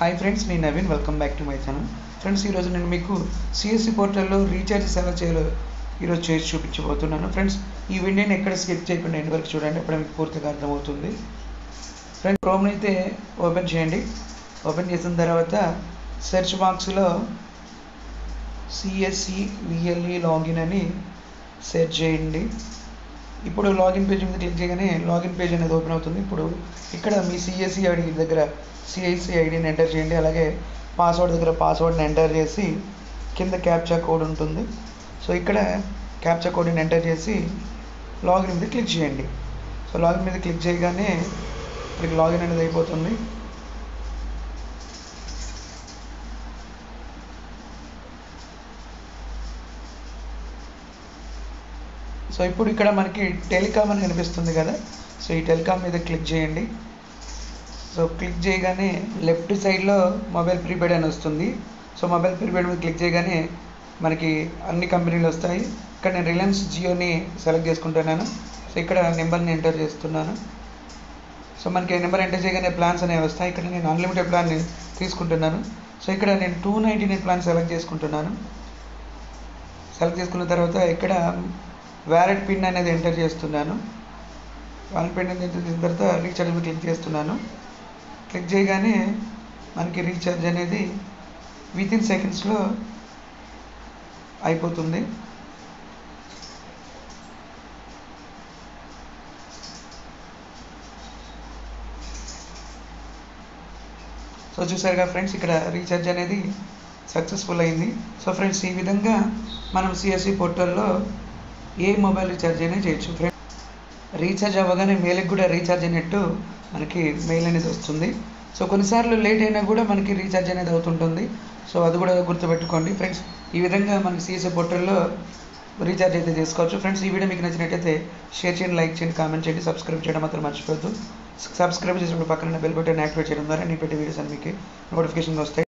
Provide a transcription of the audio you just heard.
Hi friends, నేను Naveen. Welcome back to my channel. Friends, ఈరోజు నేను మీకు సిఎస్సి పోర్టల్లో రీఛార్జెస్ ఎలా చేయాలో ఈరోజు చేసి చూపించబోతున్నాను. ఫ్రెండ్స్, ఈ వీడియోని ఎక్కడ స్కిప్ చేయకుండా ఎండ్ వరకు చూడండి, అప్పుడు మీకు పూర్తిగా అర్థమవుతుంది. ఫ్రెండ్స్, క్రోమ్ని అయితే ఓపెన్ చేయండి. ఓపెన్ చేసిన తర్వాత సెర్చ్ బాక్స్లో సిఎస్సి విఎల్ఈ లాగిన్ అని సెర్చ్ చేయండి. ఇప్పుడు లాగిన్ పేజ్ మీద క్లిక్ చేయగానే లాగిన్ పేజ్ అనేది ఓపెన్ అవుతుంది. ఇప్పుడు ఇక్కడ మీ సిఎస్సి ఐడి దగ్గర సిఐసి ఐడిని ఎంటర్ చేయండి. అలాగే పాస్వర్డ్ దగ్గర పాస్వర్డ్ని ఎంటర్ చేసి కింద క్యాప్చా కోడ్ ఉంటుంది. సో ఇక్కడ క్యాప్చా కోడ్ని ఎంటర్ చేసి లాగిన్ మీద క్లిక్ చేయండి. సో లాగిన్ మీద క్లిక్ చేయగానే మీకు లాగిన్ అనేది అయిపోతుంది. సో ఇప్పుడు ఇక్కడ మనకి టెలికామ్ అని కనిపిస్తుంది కదా. సో ఈ టెలికామ్ మీద క్లిక్ చేయండి. సో క్లిక్ చేయగానే లెఫ్ట్ సైడ్లో మొబైల్ ప్రీపెయిడ్ అని వస్తుంది. సో మొబైల్ ప్రీపెయిడ్ మీద క్లిక్ చేయగానే మనకి అన్ని కంపెనీలు వస్తాయి. ఇక్కడ నేను రిలయన్స్ జియోని సెలెక్ట్ చేసుకుంటున్నాను. సో ఇక్కడ నెంబర్ని ఎంటర్ చేస్తున్నాను. సో మనకి నెంబర్ ఎంటర్ చేయగానే ప్లాన్స్ అనేవి వస్తాయి. ఇక్కడ నేను అన్లిమిటెడ్ ప్లాన్ని తీసుకుంటున్నాను. సో ఇక్కడ నేను 299 ప్లాన్ సెలెక్ట్ చేసుకుంటున్నాను. సెలెక్ట్ చేసుకున్న తర్వాత ఇక్కడ వ్యాలెట్ పిన్ అనేది ఎంటర్ చేస్తున్నాను. వ్యాలెట్ పిన్ అనేది ఎంటర్ చేసిన తర్వాత రీఛార్జ్ మీద క్లిక్ చేస్తున్నాను. క్లిక్ చేయగానే మనకి రీఛార్జ్ అనేది వితిన్ సెకండ్స్లో అయిపోతుంది. సో చూసారుగా ఫ్రెండ్స్, ఇక్కడ రీఛార్జ్ అనేది సక్సెస్ఫుల్ అయింది. సో ఫ్రెండ్స్, ఈ విధంగా మనం సిఎస్సి పోర్టల్లో ఏ మొబైల్ రీఛార్జ్ అయినా చేయొచ్చు. ఫ్రెండ్స్, రీఛార్జ్ అవ్వగానే మెయిల్కి కూడా రీఛార్జ్ అయినట్టు మనకి మెయిల్ అనేది వస్తుంది. సో కొన్నిసార్లు లేట్ అయినా కూడా మనకి రీఛార్జ్ అనేది అవుతుంటుంది. సో అది కూడా గుర్తుపెట్టుకోండి ఫ్రెండ్స్. ఈ విధంగా మనకి సిఎస్సి పోర్టల్లో రీఛార్జ్ అయితే చేసుకోవచ్చు. ఫ్రెండ్స్, ఈ వీడియో మీకు నచ్చినట్టయితే షేర్ చేయండి, లైక్ చేయండి, కామెంట్ చేయండి, సబ్స్క్రైబ్ చేయడం మాత్రం మర్చిపోవద్దు. సబ్స్క్రైబ్ చేసినప్పుడు పక్కన బెల్ బటన్ యాక్టివేట్ చేయడం ద్వారా నేను పెట్టే వీడియోస్ అని మీకు నోటిఫికేషన్ వస్తాయి.